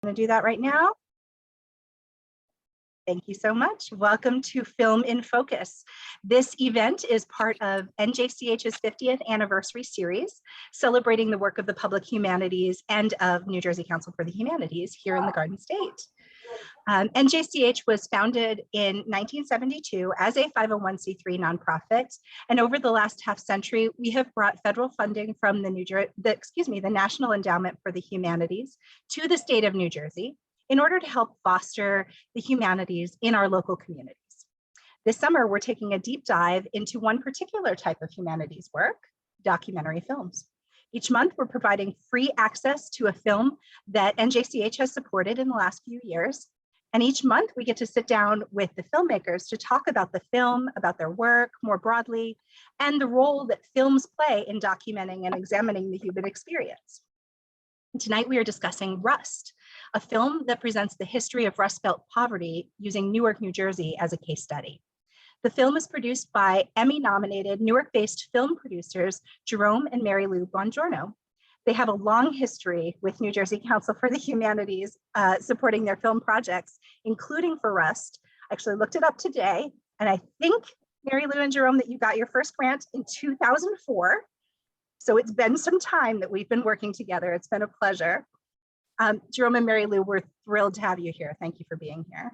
going to do that right now. Thank you so much. Welcome to Film in Focus. This event is part of NJCH's 50th anniversary series, celebrating the work of the public humanities and of New Jersey Council for the Humanities here in the Garden State. NJCH was founded in 1972 as a 501c3 nonprofit, and over the last half century, we have brought federal funding from the National Endowment for the Humanities to the state of New Jersey in order to help foster the humanities in our local communities. This summer, we're taking a deep dive into one particular type of humanities work, documentary films. Each month, we're providing free access to a film that NJCH has supported in the last few years. And each month, we get to sit down with the filmmakers to talk about the film, about their work more broadly, and the role that films play in documenting and examining the human experience. Tonight, we are discussing Rust, a film that presents the history of Rust Belt poverty using Newark, New Jersey as a case study. The film is produced by Emmy-nominated Newark-based film producers Jerome and Marylou Bongiorno. They have a long history with New Jersey Council for the Humanities, supporting their film projects, including for Rust. I actually looked it up today, and I think, Marylou and Jerome, that you got your first grant in 2004. So it's been some time that we've been working together. It's been a pleasure. Jerome and Marylou, we're thrilled to have you here. Thank you for being here.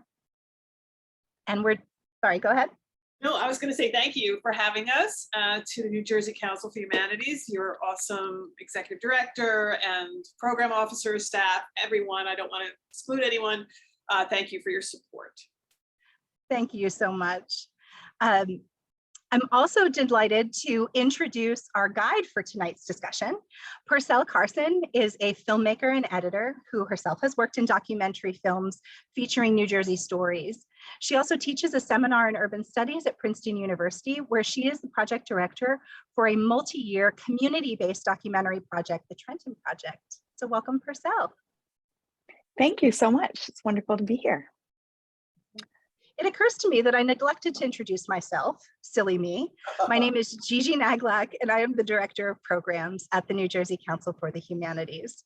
And sorry, go ahead. No, I was going to say thank you for having us to the New Jersey Council for Humanities. You're awesome executive director and program officers, staff, everyone. I don't want to exclude anyone. Thank you for your support. Thank you so much. I'm also delighted to introduce our guide for tonight's discussion. Purcell Carson is a filmmaker and editor who herself has worked in documentary films featuring New Jersey stories. She also teaches a seminar in urban studies at Princeton University, where she is the project director for a multi-year community-based documentary project, the Trenton Project. So welcome, Purcell. Thank you so much. It's wonderful to be here. It occurs to me that I neglected to introduce myself, silly me. My name is Gigi Naglak, and I am the Director of Programs at the New Jersey Council for the Humanities.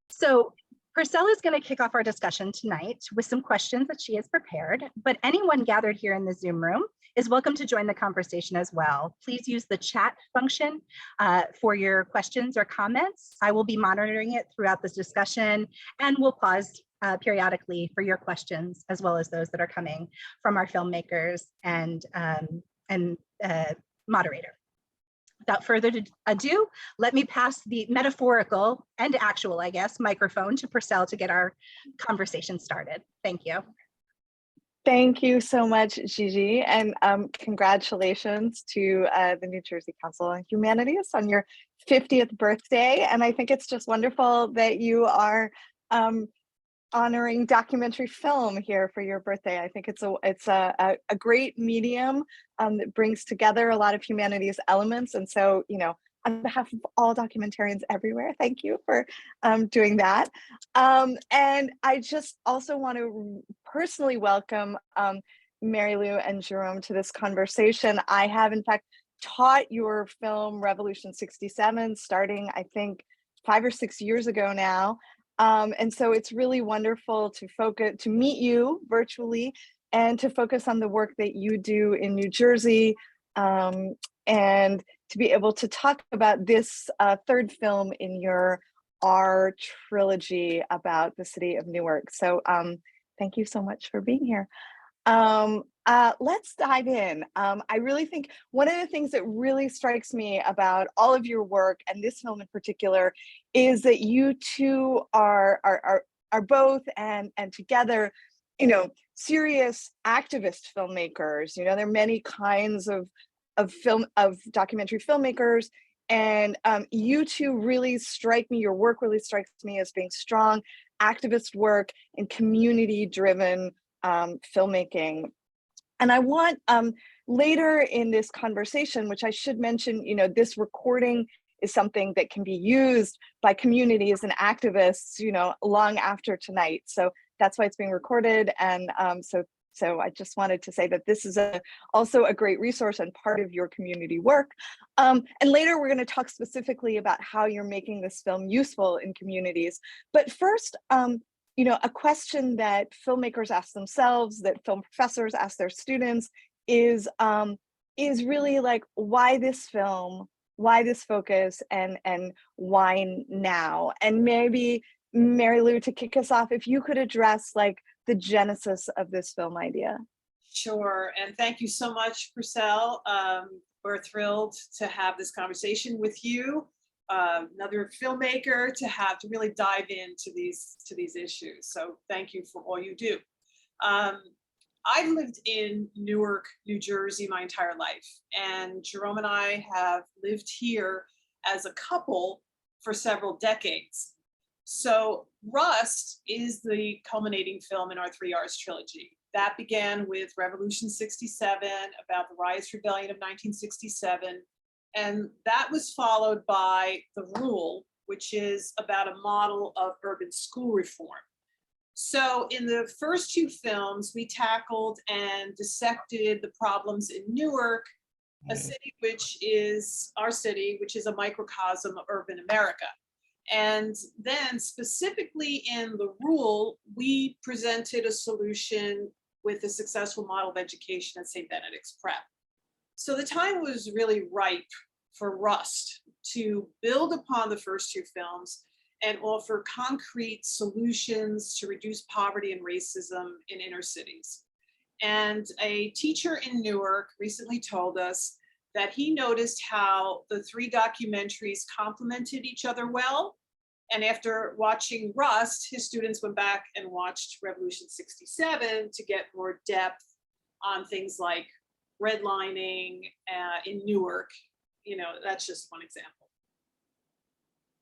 So Purcell is going to kick off our discussion tonight with some questions that she has prepared, but anyone gathered here in the Zoom room is welcome to join the conversation as well. Please use the chat function for your questions or comments. I will be monitoring it throughout this discussion, and we'll pause periodically for your questions, as well as those that are coming from our filmmakers and moderator. Without further ado, let me pass the metaphorical and actual, I guess, microphone to Purcell to get our conversation started. Thank you. Thank you so much, Gigi, and congratulations to the New Jersey Council on Humanities on your 50th birthday. And I think it's just wonderful that you are honoring documentary film here for your birthday. I think it's a great medium that brings together a lot of humanities elements. And so, you know, on behalf of all documentarians everywhere, thank you for doing that. And I just also want to personally welcome Marylou and Jerome to this conversation. I have, in fact, taught your film Revolution 67 starting, I think, 5 or 6 years ago now. And so it's really wonderful to meet you virtually and to focus on the work that you do in New Jersey, and to be able to talk about this third film in your R trilogy about the city of Newark. So thank you so much for being here. Let's dive in. I really think one of the things that really strikes me about all of your work, and this film in particular, is that you two are both and together, you know, serious activist filmmakers. You know, there are many kinds of documentary filmmakers, and you two really strike me. Your work really strikes me as being strong activist work and community-driven filmmaking. And I want later in this conversation, which I should mention, you know, this recording is something that can be used by communities and activists, you know, long after tonight. So that's why it's being recorded. And so So I just wanted to say that this is also a great resource and part of your community work. And later we're going to talk specifically about how you're making this film useful in communities. But first, you know, a question that filmmakers ask themselves, that film professors ask their students is really like, why this film? Why this focus, and why now? And maybe Marylou, to kick us off, if you could address like the genesis of this film idea. Sure, and thank you so much, Purcell. We're thrilled to have this conversation with you, another filmmaker, to really dive into these issues. So thank you for all you do. I've lived in Newark, New Jersey my entire life, and Jerome and I have lived here as a couple for several decades. So Rust is the culminating film in our 3 R's trilogy. That began with Revolution 67, about the Riots Rebellion of 1967, and that was followed by The Rule, which is about a model of urban school reform. So in the first 2 films, we tackled and dissected the problems in Newark, a city which is our city, which is a microcosm of urban America. And then specifically in The Rule, we presented a solution with a successful model of education at St. Benedict's Prep. So the time was really ripe for Rust to build upon the first 2 films and offer concrete solutions to reduce poverty and racism in inner cities. And a teacher in Newark recently told us that he noticed how the 3 documentaries complemented each other well. And after watching Rust, his students went back and watched Revolution 67 to get more depth on things like redlining in Newark. You know, that's just one example.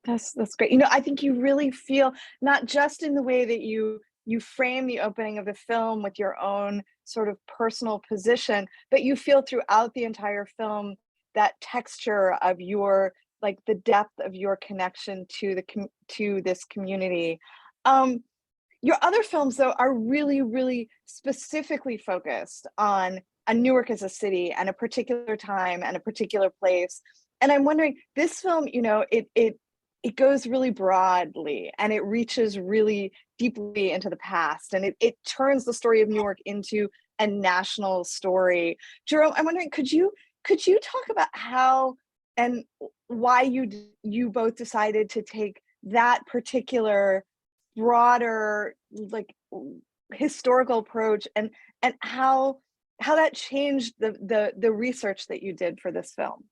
That's great. You know, I think you really feel, not just in the way that you frame the opening of the film with your own sort of personal position, but you feel throughout the entire film that texture of your, like the depth of your connection to this community. Your other films though are really, really specifically focused on Newark as a city and a particular time and a particular place. And I'm wondering, this film, you know, it goes really broadly and it reaches really deeply into the past, and it turns the story of Newark into a national story. Jerome, I'm wondering, could you talk about how and why you both decided to take that particular broader, like, historical approach, and how that changed the research that you did for this film?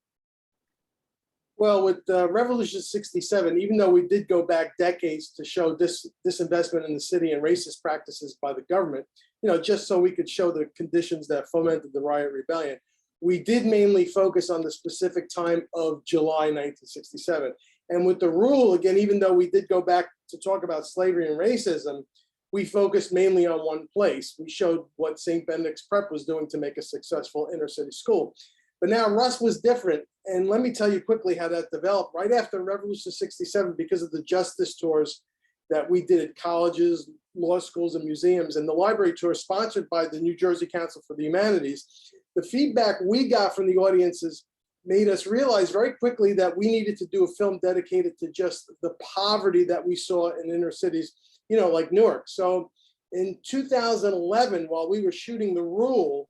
Well, with Revolution 67, even though we did go back decades to show disinvestment in the city and racist practices by the government, you know, just so we could show the conditions that fomented the riot rebellion, we did mainly focus on the specific time of July 1967. And with The Rule, again, even though we did go back to talk about slavery and racism, we focused mainly on one place. We showed what St. Benedict's Prep was doing to make a successful inner city school. But now Rust was different. And let me tell you quickly how that developed. Right after Revolution 67, because of the justice tours that we did at colleges, law schools, and museums, and the library tour sponsored by the New Jersey Council for the Humanities, the feedback we got from the audiences made us realize very quickly that we needed to do a film dedicated to just the poverty that we saw in inner cities, you know, like Newark. So in 2011, while we were shooting The Rule,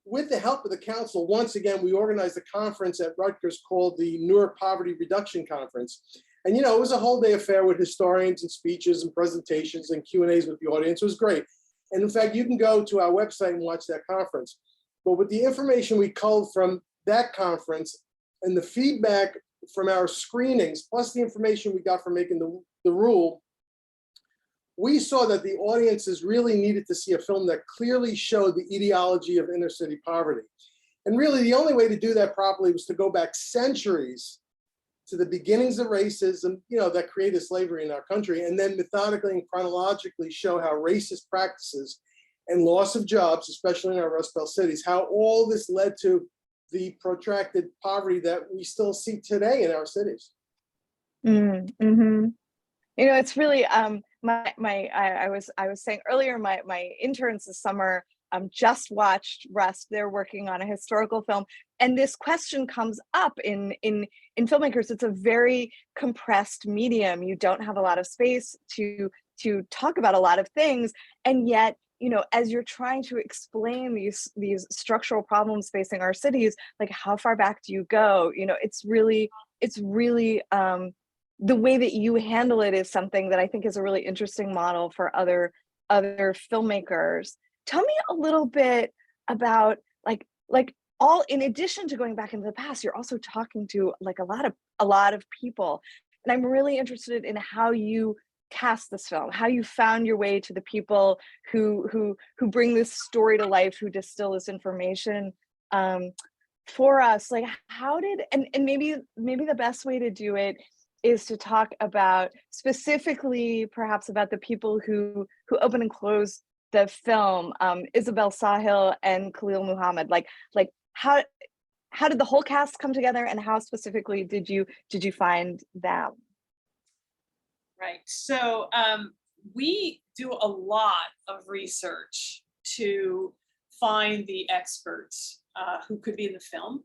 with the help of the council, once again, we organized a conference at Rutgers called the Newark Poverty Reduction Conference. And, you know, it was a whole day affair with historians and speeches and presentations and Q&As with the audience. It was great. And in fact, you can go to our website and watch that conference. But with the information we culled from that conference and the feedback from our screenings, plus the information we got from making the Rule, we saw that the audiences really needed to see a film that clearly showed the etiology of inner city poverty. And really the only way to do that properly was to go back centuries to the beginnings of racism, you know, that created slavery in our country, and then methodically and chronologically show how racist practices and loss of jobs, especially in our Rust Belt cities, how all this led to the protracted poverty that we still see today in our cities. Mm-hmm. You know, it's really I was saying earlier, my interns this summer just watched Rust. They're working on a historical film, and this question comes up in filmmakers. It's a very compressed medium. You don't have a lot of space to talk about a lot of things, and yet, you know, as you're trying to explain these structural problems facing our cities, like how far back do you go? You know, it's really the way that you handle it is something that I think is a really interesting model for other filmmakers. Tell me a little bit about like all, in addition to going back into the past, you're also talking to like a lot of people, and I'm really interested in how you cast this film, how you found your way to the people who bring this story to life, who distill this information for us. Like how did, and maybe the best way to do it is to talk about specifically perhaps about the people who open and close the film, Isabel Sahil and Khalil Muhammad. Like how did the whole cast come together, and how specifically did you find them? Right. So we do a lot of research to find the experts who could be in the film.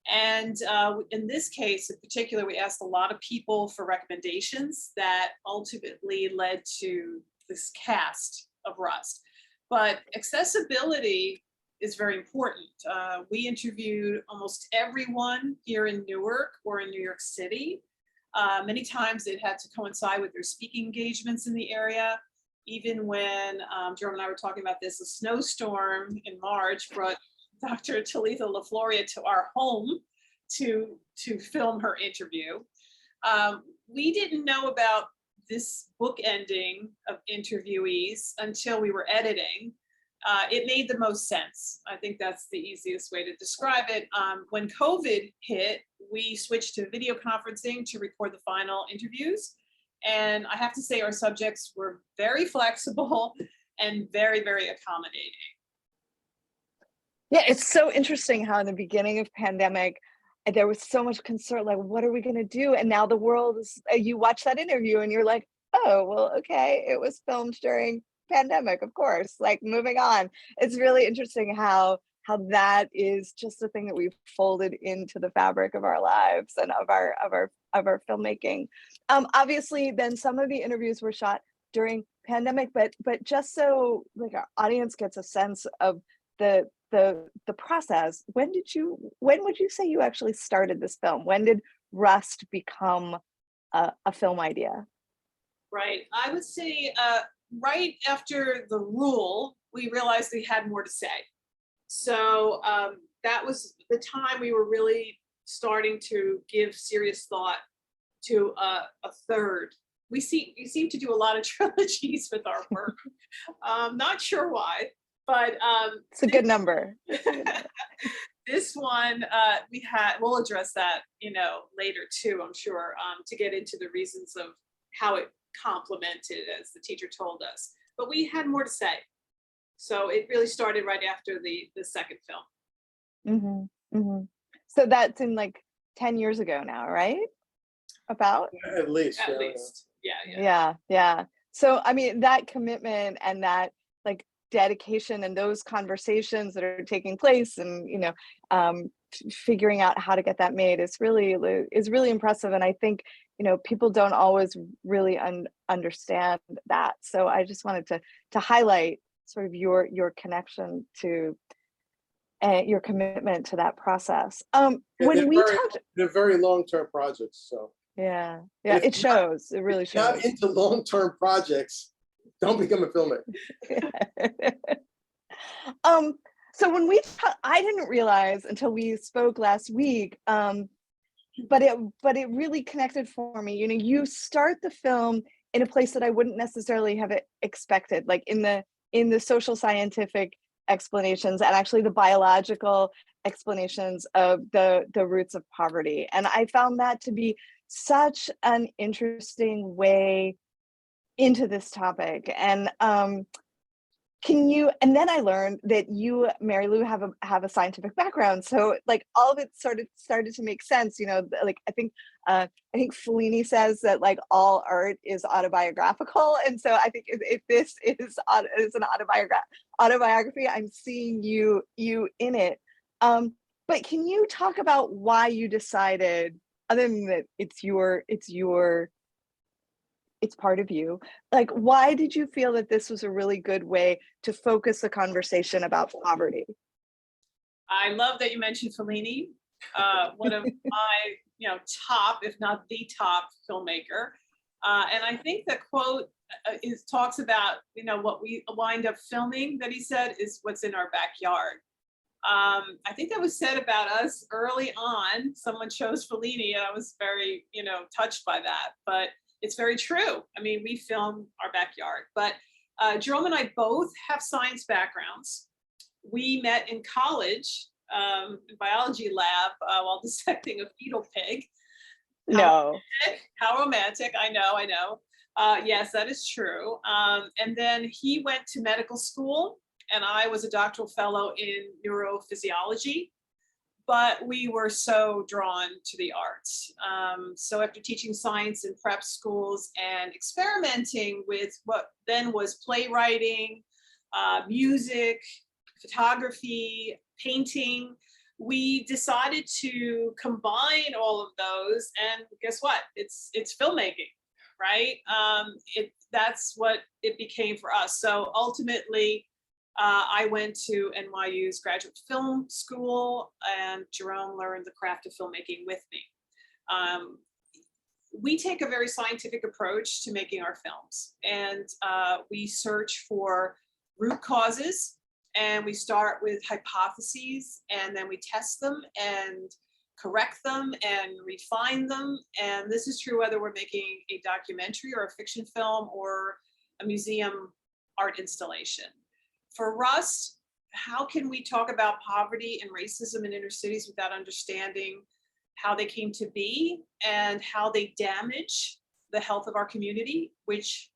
And in this case in particular, we asked a lot of people for recommendations that ultimately led to this cast of Rust. But accessibility is very important. We interviewed almost everyone here in Newark or in New York City. Many times it had to coincide with their speaking engagements in the area. Even when Jerome and I were talking about this, a snowstorm in March brought Dr. Talitha LaFloria to our home to film her interview. We didn't know about this book ending of interviewees until we were editing. It made the most sense. I think that's the easiest way to describe it. When COVID hit, we switched to video conferencing to record the final interviews. And I have to say our subjects were very flexible and very, very accommodating. Yeah, it's so interesting how in the beginning of pandemic, there was so much concern, like, what are we going to do? And now the world is, you watch that interview and you're like, oh, well, okay, it was filmed during pandemic, of course, like moving on. It's really interesting how that is just a thing that we've folded into the fabric of our lives and of our filmmaking. Obviously, then some of the interviews were shot during pandemic, but just so like our audience gets a sense of the process, when would you say you actually started this film? When did Rust become a film idea? Right, I would say right after The Rule, we realized we had more to say. So that was the time we were really starting to give serious thought to a third. We seem to do a lot of trilogies with our work. Not sure why, but it's a good number. This one we'll address that, you know, later too, I'm sure, to get into the reasons of how it complemented, as the teacher told us. But we had more to say. So it really started right after the second film. Mm-hmm, mm-hmm. So that's in like 10 years ago now, right? About? At least. At least. Yeah. Yeah. So, I mean, that commitment and that like dedication and those conversations that are taking place and, you know, figuring out how to get that made is really impressive. And I think, you know, people don't always really understand that. So I just wanted to highlight sort of your connection to your commitment to that process. They're very long-term projects. So yeah, it shows. It really shows. Not into long-term projects, don't become a filmmaker. So when I didn't realize until we spoke last week, but it really connected for me. You know, you start the film in a place that I wouldn't necessarily have expected, like in the social scientific explanations and actually the biological explanations of the roots of poverty. And I found that to be such an interesting way into this topic. And can you, and then I learned that you, Marylou, have a scientific background. So like all of it sort of started to make sense, you know, like I think Fellini says that like all art is autobiographical. And so I think if this is an autobiography, I'm seeing you in it. But can you talk about why you decided, other than that it's part of you, like why did you feel that this was a really good way to focus the conversation about poverty? I love that you mentioned Fellini, one of my top, if not the top filmmaker. And I think the quote talks about what we wind up filming, that he said, is what's in our backyard. I think that was said about us early on. Someone chose Fellini, and I was very touched by that. But it's very true. I mean, we film our backyard. But Jerome and I both have science backgrounds. We met in college, in biology lab, while dissecting a fetal pig. How romantic, I know. Yes, that is true. And then he went to medical school, and I was a doctoral fellow in neurophysiology, but we were so drawn to the arts. So after teaching science in prep schools and experimenting with what then was playwriting, music, photography, painting, we decided to combine all of those, and guess what? It's filmmaking, right? That's what it became for us. So ultimately, I went to NYU's graduate film school, and Jerome learned the craft of filmmaking with me. We take a very scientific approach to making our films, and we search for root causes, and we start with hypotheses, and then we test them and correct them and refine them. And this is true whether we're making a documentary or a fiction film or a museum art installation. For us, how can we talk about poverty and racism in inner cities without understanding how they came to be and how they damage the health of our community, which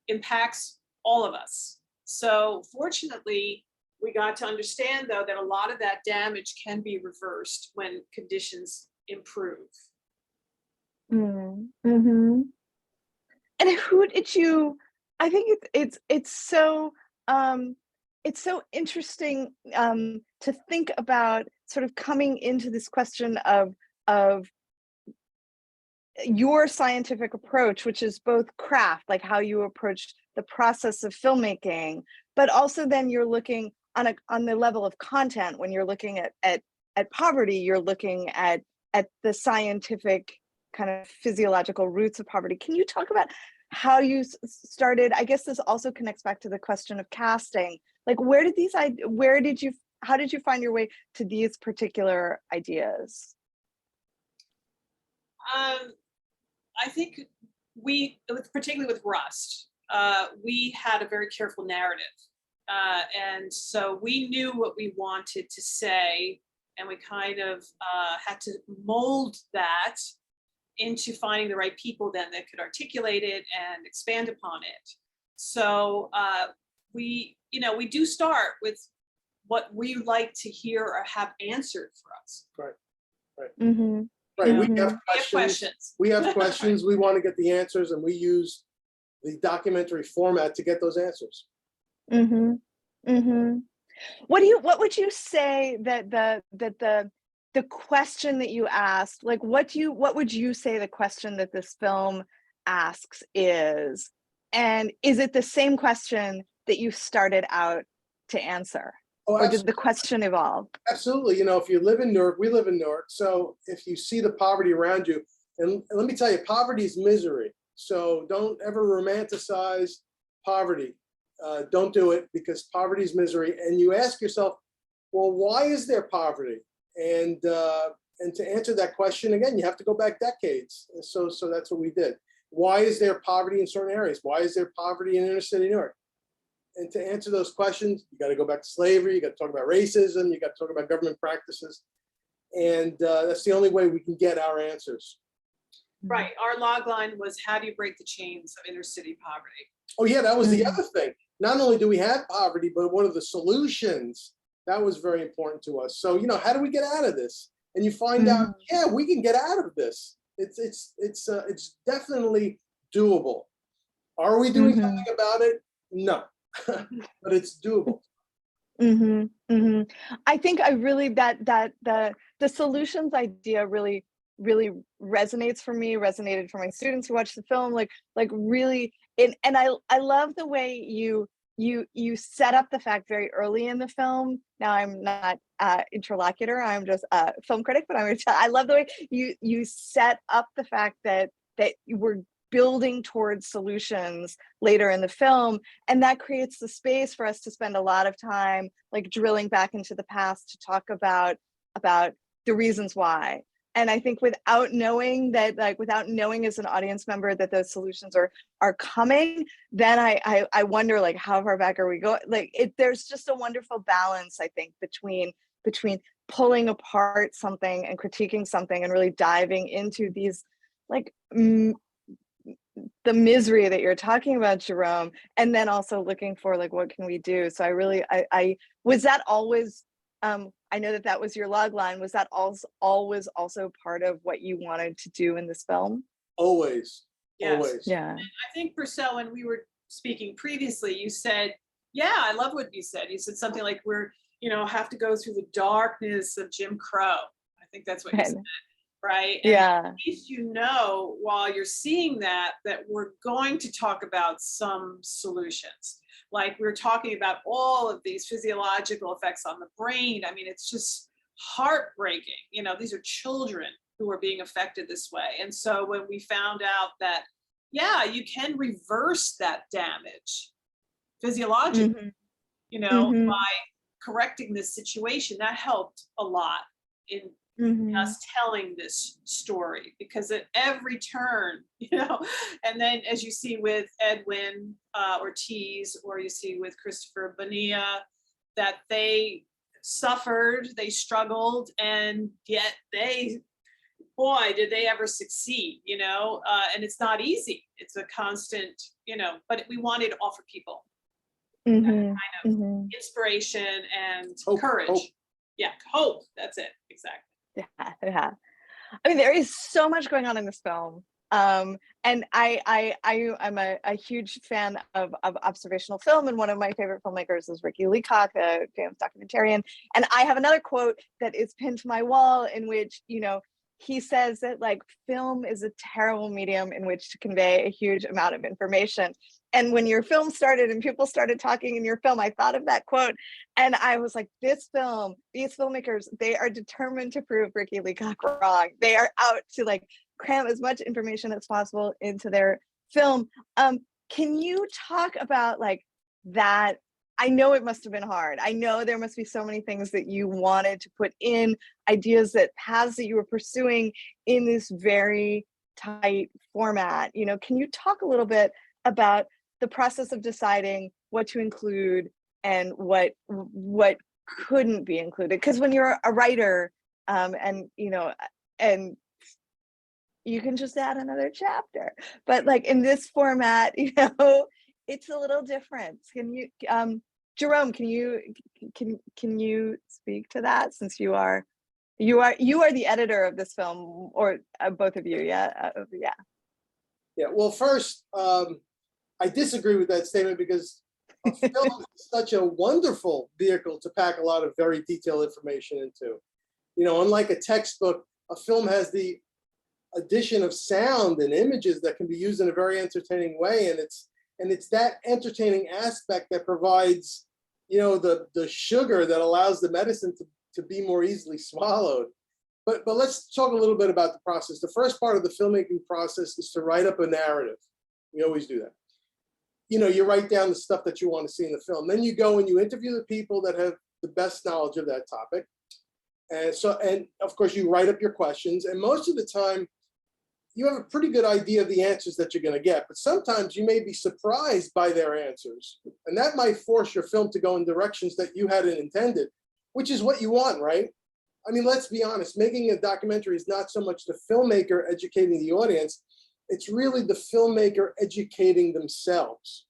impacts all of us? So fortunately, we got to understand, though, that a lot of that damage can be reversed when conditions improve. Mm-hmm. And who did you, I think it's so interesting to think about sort of coming into this question of your scientific approach, which is both craft, like how you approach the process of filmmaking, but also then you're looking on the level of content. When you're looking at poverty, you're looking at the scientific kind of physiological roots of poverty. Can you talk about how you started? I guess this also connects back to the question of casting. Like, how did you find your way to these particular ideas? I think particularly with Rust, we had a very careful narrative. And so we knew what we wanted to say, and we kind of had to mold that into finding the right people then that could articulate it and expand upon it. So we do start with what we like to hear or have answered for us. Right. Mm-hmm. Right. Mm-hmm. We have questions. We have questions. We want to get the answers, and we use the documentary format to get those answers. Mm-hmm. Mm-hmm. What would you say that the question that you asked, like what would you say the question that this film asks is, and is it the same question that you started out to answer? Or did the question evolve? Absolutely. If you live in Newark, we live in Newark. So if you see the poverty around you, and let me tell you, poverty is misery. So don't ever romanticize poverty. Don't do it, because poverty is misery. And you ask yourself, well, why is there poverty? And to answer that question, again, you have to go back decades. And so that's what we did. Why is there poverty in certain areas? Why is there poverty in inner city Newark? And to answer those questions, you got to go back to slavery. You got to talk about racism. You got to talk about government practices. And that's the only way we can get our answers. Right. Our log line was, how do you break the chains of inner city poverty? Oh, yeah, that was the other thing. not only do we have poverty, but what are the solutions? That was very important to us. So, how do we get out of this? And you find out, yeah, we can get out of this. It's definitely doable. Are we doing something about it? No, but it's doable. I think I really that the solutions idea really resonates for me, resonated for my students who watch the film, like really. And I love the way you set up the fact very early in the film. Now I'm not interlocutor, I'm just a film critic, but I love the way you set up the fact that we're building towards solutions later in the film, and that creates the space for us to spend a lot of time like drilling back into the past to talk about the reasons why. And I think without knowing as an audience member that those solutions are coming, then I wonder like how far back are we going? Like there's just a wonderful balance, I think, between pulling apart something and critiquing something and really diving into these like the misery that you're talking about, Jerome, and then also looking for like what can we do. So I was that always I know that was your log line. Was that always also part of what you wanted to do in this film? Always. Yes. Always. Yeah. And I think, Purcell, when we were speaking previously, you said, yeah, I love what you said. You said something like have to go through the darkness of Jim Crow. I think that's what you said, right? And yeah. at least while you're seeing that we're going to talk about some solutions. Like we're talking about all of these physiological effects on the brain. I mean, it's just heartbreaking. These are children who are being affected this way. And so when we found out that, yeah, you can reverse that damage physiologically, by correcting this situation, that helped a lot in us telling this story, because at every turn, and then as you see with Edwin Ortiz, or you see with Christopher Bonilla, that they suffered, they struggled, and yet boy, did they ever succeed, and it's not easy. It's a constant, but we wanted to offer people that kind of inspiration and courage. Hope. Yeah, hope. That's it. Exactly. Yeah. I mean, there is so much going on in this film. And I'm a huge fan of observational film, and one of my favorite filmmakers is Ricky Leacock, a famous documentarian. And I have another quote that is pinned to my wall in which, he says that like film is a terrible medium in which to convey a huge amount of information. And when your film started and people started talking in your film, I thought of that quote, and I was like, these filmmakers, they are determined to prove Ricky Leacock wrong. They are out to like cram as much information as possible into their film. Can you talk about like that? I know it must have been hard. I know there must be so many things that you wanted to put in, ideas, paths that you were pursuing in this very tight format. Can you talk a little bit about the process of deciding what to include and what couldn't be included? Because when you're a writer, and you can just add another chapter, but like in this format, it's a little different. Can you, Jerome? Can you speak to that, since you are the editor of this film, or both of you? Yeah. Yeah. Well, first, I disagree with that statement, because a film is such a wonderful vehicle to pack a lot of very detailed information into. Unlike a textbook, a film has the addition of sound and images that can be used in a very entertaining way, and it's that entertaining aspect that provides, the sugar that allows the medicine to be more easily swallowed. But let's talk a little bit about the process. The first part of the filmmaking process is to write up a narrative. We always do that. You write down the stuff that you want to see in the film. Then you go and you interview the people that have the best knowledge of that topic. And of course you write up your questions. And most of the time you have a pretty good idea of the answers that you're going to get, but sometimes you may be surprised by their answers. And that might force your film to go in directions that you hadn't intended, which is what you want, right? I mean, let's be honest, making a documentary is not so much the filmmaker educating the audience, it's really the filmmaker educating themselves.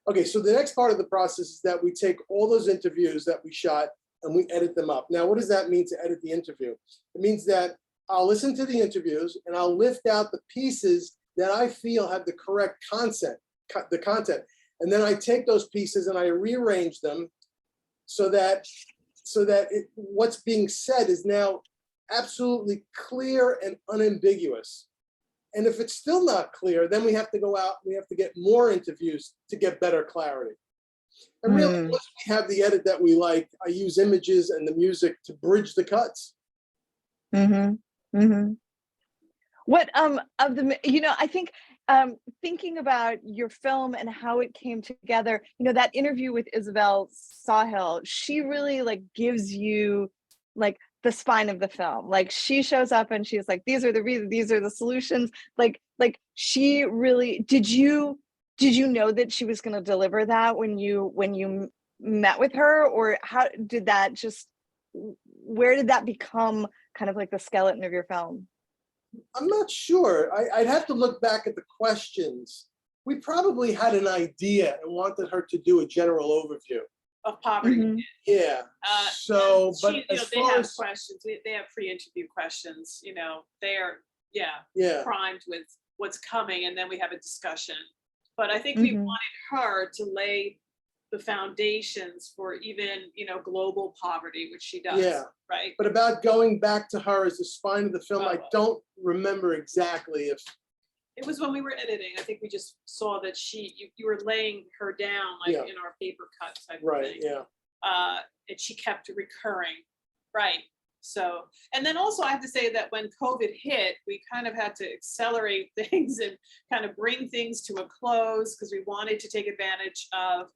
Okay, so the next part of the process is that we take all those interviews that we shot and we edit them up. Now, what does that mean to edit the interview? It means that I'll listen to the interviews and I'll lift out the pieces that I feel have the correct content. And then I take those pieces and I rearrange them so that what's being said is now absolutely clear and unambiguous. And if it's still not clear, then we have to go out, we have to get more interviews to get better clarity. And really, once we have the edit that we like, I use images and the music to bridge the cuts. What of the, I think thinking about your film and how it came together, that interview with Isabel Sawhill, she really like gives you like the spine of the film. Like she shows up and she's like, these are the reasons, these are the solutions. Like she really, did you know that she was going to deliver that when you met with her, or how did that where did that become kind of like the skeleton of your film? I'm not sure. I'd have to look back at the questions. We probably had an idea and wanted her to do a general overview of poverty. Yeah. So, but as they far have as questions. They have pre-interview questions. They are primed with what's coming, and then we have a discussion. But I think we wanted her to lay the foundations for even global poverty, which she does. Yeah. Right. But about going back to her as the spine of the film, I don't remember exactly if. It was when we were editing. I think we just saw that you were laying her down like in our paper cut type of thing. Yeah. And she kept recurring. Right. So, and then also I have to say that when COVID hit, we kind of had to accelerate things and kind of bring things to a close because we wanted to take advantage of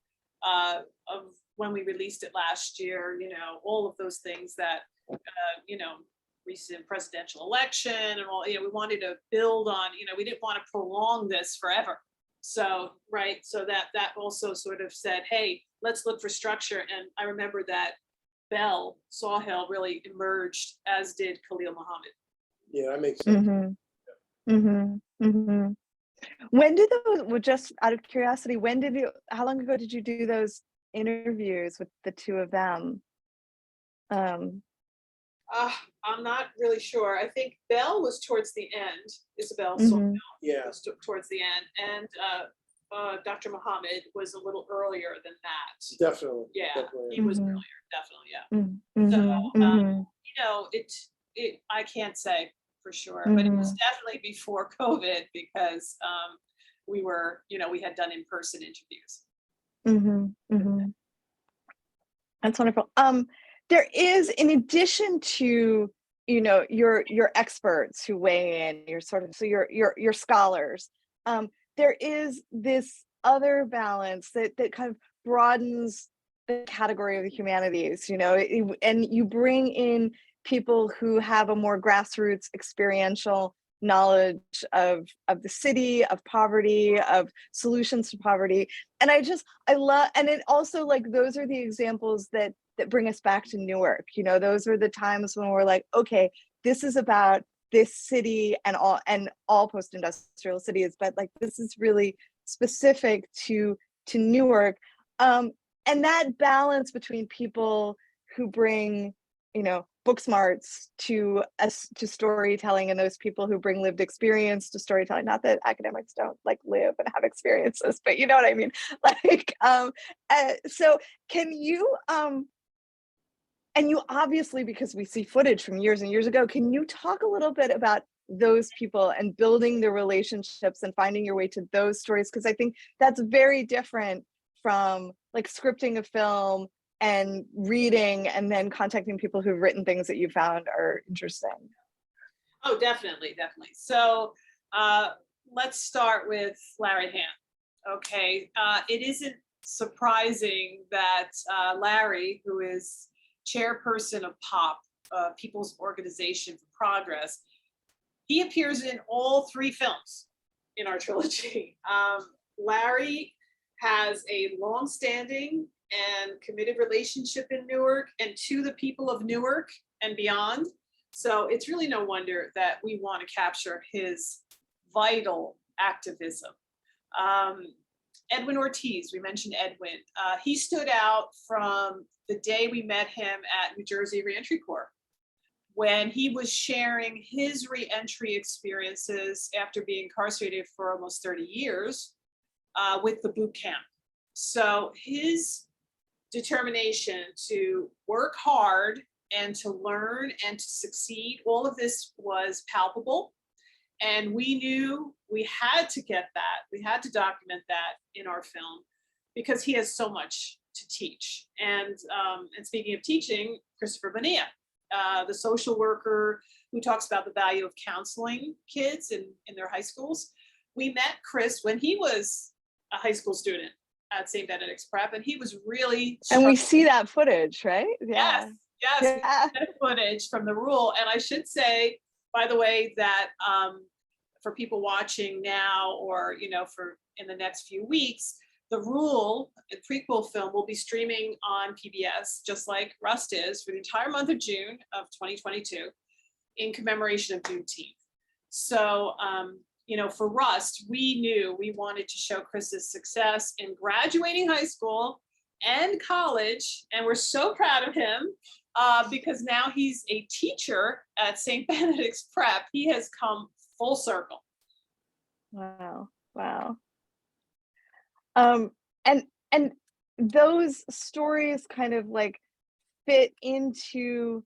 when we released it last year, all of those things that, recent presidential election and all, we wanted to build on, we didn't want to prolong this forever. So, right. So that also sort of said, hey, let's look for structure. And I remember that Belle Sawhill really emerged, as did Khalil Muhammad. Yeah, that makes sense. When did those, just out of curiosity, how long ago did you do those interviews with the two of them? I'm not really sure. I think Belle was towards the end. Isabel Sawhill was towards the end, and Dr. Muhammad was a little earlier than that. Definitely. Yeah, definitely. he was earlier. Definitely. Yeah. So I can't say for sure, but it was definitely before COVID because we were, we had done in-person interviews. That's wonderful. There is, in addition to your experts who weigh in, your scholars, there is this other balance that kind of broadens the category of the humanities, and you bring in people who have a more grassroots experiential knowledge of the city, of poverty, of solutions to poverty. And I love, and it also like, those are the examples that bring us back to Newark. Those are the times when we're like, okay, this is about this city and all post-industrial cities, but like, this is really specific to Newark. And that balance between people who bring, book smarts to storytelling, and those people who bring lived experience to storytelling. Not that academics don't like live and have experiences, but you know what I mean. Like, so can you, and you obviously, because we see footage from years and years ago, can you talk a little bit about those people and building the relationships and finding your way to those stories? Because I think that's very different from like scripting a film and reading and then contacting people who've written things that you found are interesting. Oh, definitely. So let's start with Larry Hand. Okay, it isn't surprising that Larry, who is chairperson of POP, People's Organization for Progress, he appears in all three films in our trilogy. Larry has a long-standing and committed relationship in Newark and to the people of Newark and beyond. So it's really no wonder that we want to capture his vital activism. Edwin Ortiz, we mentioned Edwin. He stood out from the day we met him at New Jersey Reentry Corps, when he was sharing his reentry experiences after being incarcerated for almost 30 years with the boot camp. So his determination to work hard and to learn and to succeed, all of this was palpable. And we knew we had to get that. We had to document that in our film because he has so much to teach. And speaking of teaching, Christopher Bonilla, the social worker who talks about the value of counseling kids in their high schools. We met Chris when he was a high school student at St. Benedict's Prep, and he was really And we see that footage, right? Yes, yes, Yeah. we see that footage from the rule. And I should say, by the way, that for people watching now or, you know, for in the next few weeks, the Rule, the prequel film, will be streaming on PBS, just like Rust is, for the entire month of June of 2022 in commemoration of Juneteenth. So, you know, for Rust, we knew we wanted to show Chris's success in graduating high school and college, and we're so proud of him because now he's a teacher at St. Benedict's Prep. He has come full circle. Wow, wow. And those stories kind of like fit into,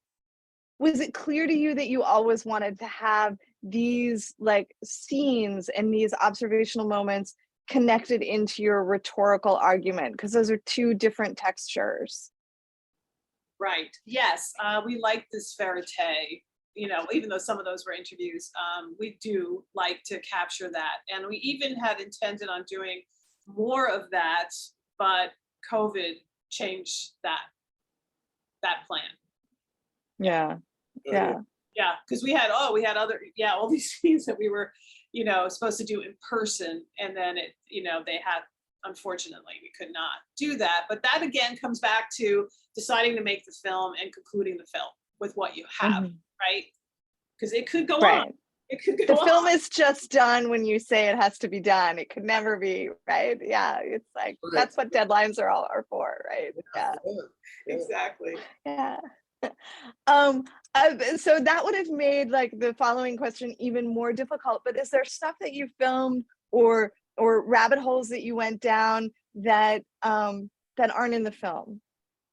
was it clear to you that you always wanted to have these like scenes and these observational moments connected into your rhetorical argument? Because those are two different textures. Right, yes, we like this verite, you know, even though some of those were interviews, we do like to capture that. And we even had intended on doing more of that, but COVID changed that plan. Yeah, yeah. Yeah, because we had other, all these scenes that we were, you know, supposed to do in person, and then it, you know, they had, unfortunately, we could not do that. But that again comes back to deciding to make the film and concluding the film with what you have, right? Because it could go on. It could go The film on. is just done when you say it has to be done. It could never be, right? Yeah, it's like, that's what deadlines are for, right? Yeah, Exactly. yeah. So that would have made like the following question even more difficult, but is there stuff that you filmed or rabbit holes that you went down that aren't in the film,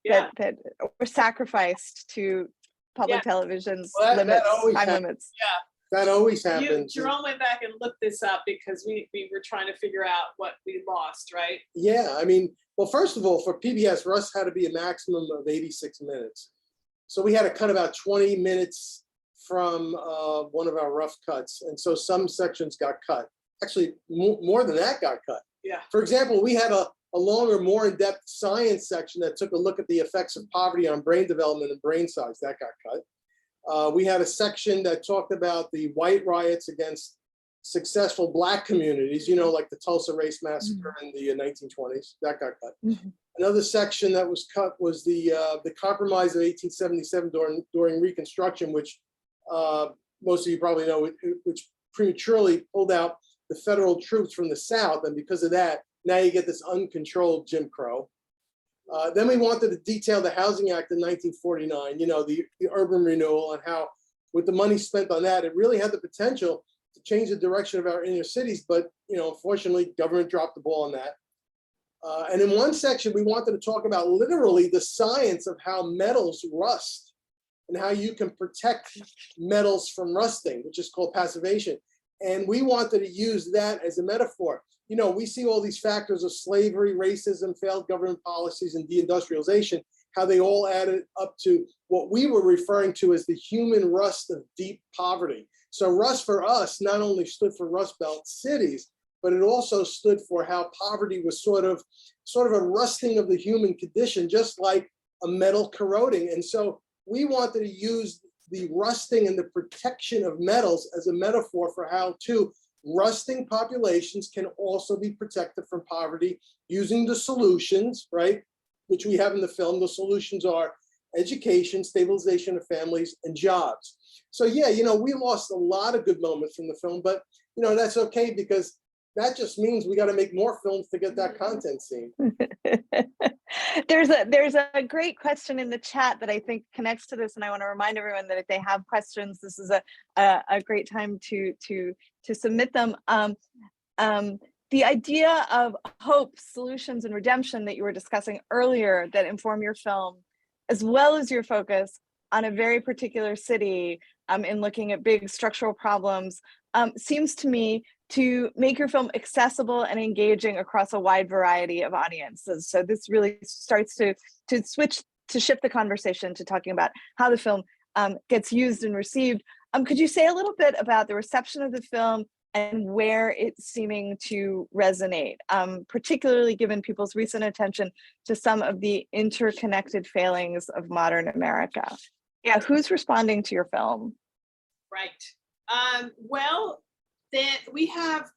that were sacrificed to public television's limits, time limits? Yeah. That always happens. Jerome went back and looked this up because we were trying to figure out what we lost, right? Yeah, I mean, well, first of all, for PBS, Russ had to be a maximum of 86 minutes. So we had to cut about 20 minutes from one of our rough cuts. And so some sections got cut. Actually, more than that got cut. Yeah. For example, we had a longer, more in-depth science section that took a look at the effects of poverty on brain development and brain size. That got cut. We had a section that talked about the white riots against successful Black communities, you know, like the Tulsa Race Massacre in the 1920s. That got cut. Another section that was cut was the Compromise of 1877 during Reconstruction, which most of you probably know, which prematurely pulled out the federal troops from the South, and because of that, now you get this uncontrolled Jim Crow. Then we wanted to detail the Housing Act in 1949, you know, the urban renewal, and how with the money spent on that, it really had the potential to change the direction of our inner cities. But, you know, unfortunately, government dropped the ball on that. And in one section, we wanted to talk about literally the science of how metals rust and how you can protect metals from rusting, which is called passivation. And we wanted to use that as a metaphor. You know, we see all these factors of slavery, racism, failed government policies, and deindustrialization, how they all added up to what we were referring to as the human rust of deep poverty. So rust for us not only stood for Rust Belt cities, but it also stood for how poverty was sort of a rusting of the human condition, just like a metal corroding. And so we wanted to use the rusting and the protection of metals as a metaphor for how rusting populations can also be protected from poverty using the solutions, right, which we have in the film. The solutions are education, stabilization of families, and jobs. So yeah, you know, we lost a lot of good moments from the film, but you know, that's okay, because that just means we got to make more films to get that content seen. There's a great question in the chat that I think connects to this, and I want to remind everyone that if they have questions, this is a great time to submit them. The idea of hope, solutions, and redemption that you were discussing earlier that inform your film, as well as your focus on a very particular city in looking at big structural problems, seems to me to make your film accessible and engaging across a wide variety of audiences. So this really starts to shift the conversation to talking about how the film gets used and received. Could you say a little bit about the reception of the film and where it's seeming to resonate, particularly given people's recent attention to some of the interconnected failings of modern America? Yeah, who's responding to your film? Right. Well, then we have,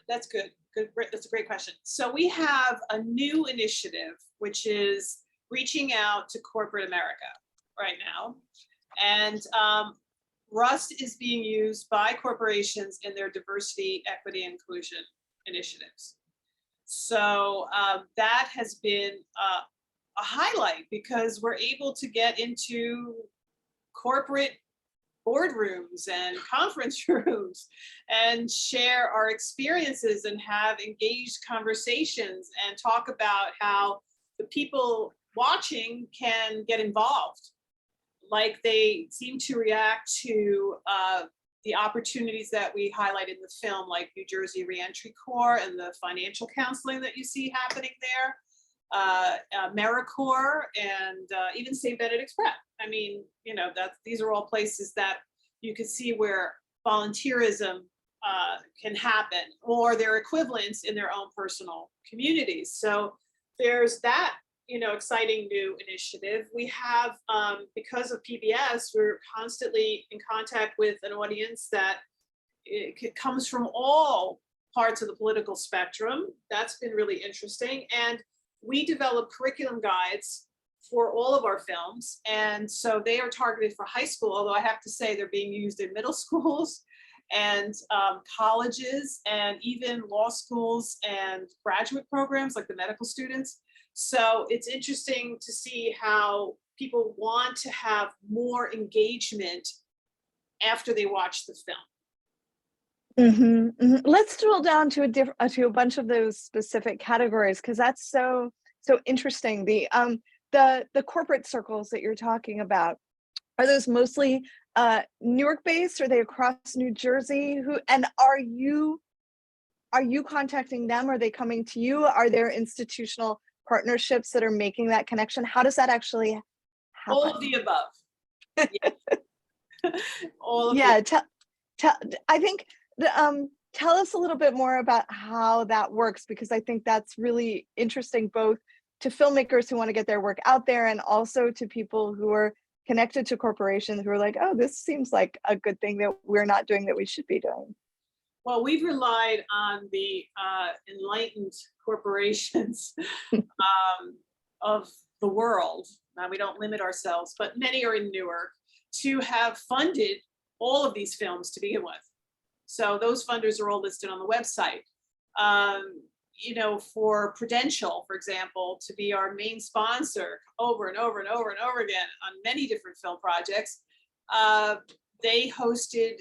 that's good. That's a great question. So we have a new initiative, which is reaching out to corporate America right now. And Rust is being used by corporations in their diversity, equity, and inclusion initiatives. So that has been a highlight because we're able to get into corporate boardrooms and conference rooms and share our experiences and have engaged conversations and talk about how the people watching can get involved. Like they seem to react to the opportunities that we highlight in the film, like New Jersey Reentry Corps and the financial counseling that you see happening there, AmeriCorps, and even St. Benedict's Prep. I mean, you know, these are all places that you can see where volunteerism can happen, or their equivalents in their own personal communities. So there's that, you know, exciting new initiative. We have, because of PBS, we're constantly in contact with an audience that comes from all parts of the political spectrum. That's been really interesting. And we develop curriculum guides for all of our films. And so they are targeted for high school, although I have to say they're being used in middle schools and colleges and even law schools and graduate programs like the medical students. So it's interesting to see how people want to have more engagement after they watch the film. Mm-hmm, mm-hmm. Let's drill down to a bunch of those specific categories, because that's so interesting. The corporate circles that you're talking about, are those mostly Newark-based? Are they across New Jersey? And are you contacting them? Are they coming to you? Are there institutional partnerships that are making that connection? How does that actually happen? All of the above. Yeah. All of yeah. I think tell us a little bit more about how that works, because I think that's really interesting, both to filmmakers who want to get their work out there and also to people who are connected to corporations who are like, oh, this seems like a good thing that we're not doing that we should be doing. Well, we've relied on the enlightened corporations of the world. Now, we don't limit ourselves, but many are in Newark, to have funded all of these films to begin with. So those funders are all listed on the website. You know, for Prudential, for example, to be our main sponsor over and over and over and over again on many different film projects. They hosted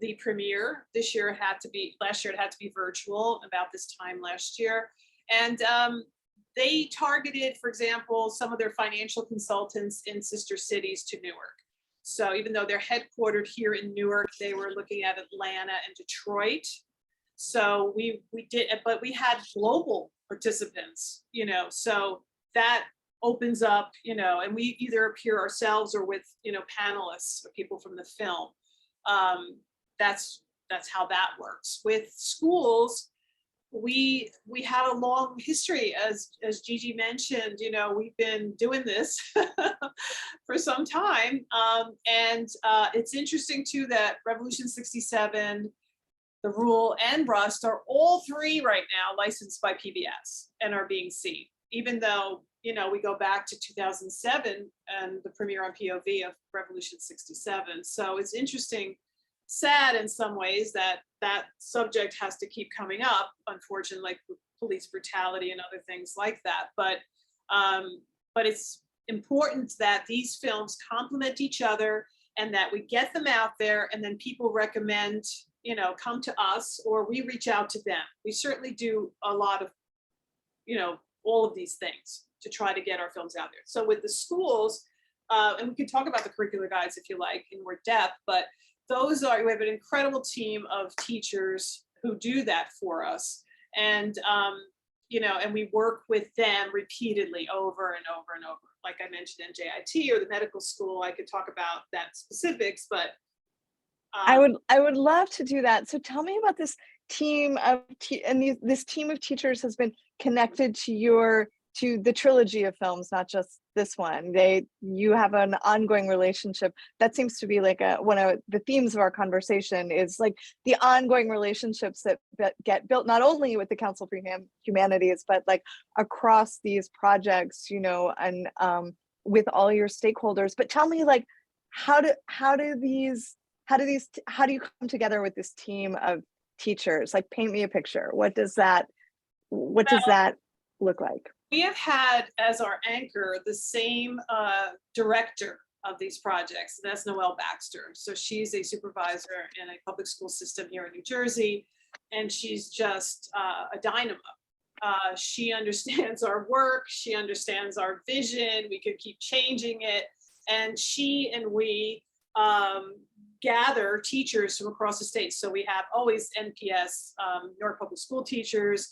the premiere. This year it had to be, last year it had to be virtual about this time last year. And they targeted, for example, some of their financial consultants in sister cities to Newark. So even though they're headquartered here in Newark, they were looking at Atlanta and Detroit. So we did, but we had global participants, you know, so that opens up, you know, and we either appear ourselves or with, you know, panelists or people from the film. That's how that works. With schools, we have a long history, as Gigi mentioned, you know, we've been doing this for some time. And it's interesting too that Revolution 67, The Rule, and Rust are all three right now licensed by PBS and are being seen, even though, you know, we go back to 2007 and the premiere on POV of Revolution 67. So it's interesting sad in some ways that that subject has to keep coming up, unfortunately, like police brutality and other things like that. But it's important that these films complement each other and that we get them out there, and then people recommend, you know, come to us or we reach out to them. We certainly do a lot of, you know, all of these things to try to get our films out there. So with the schools, and we can talk about the curricular guides if you like in more depth, but those are, we have an incredible team of teachers who do that for us. And, you know, and we work with them repeatedly over and over and over. Like I mentioned, NJIT or the medical school, I could talk about that specifics, but. I would love to do that. So tell me about this team of, this team of teachers has been connected to the trilogy of films, not just this one. You have an ongoing relationship. That seems to be like one of the themes of our conversation, is like the ongoing relationships that get built not only with the Council for Humanities, but like across these projects, you know, and with all your stakeholders. But tell me, like, how do you come together with this team of teachers? Like, paint me a picture. What does that look like? We have had as our anchor the same director of these projects, and that's Noelle Baxter. So she's a supervisor in a public school system here in New Jersey, and she's just a dynamo. She understands our work, she understands our vision, we could keep changing it, and she and we gather teachers from across the state. So we have always NPS, Newark Public School teachers.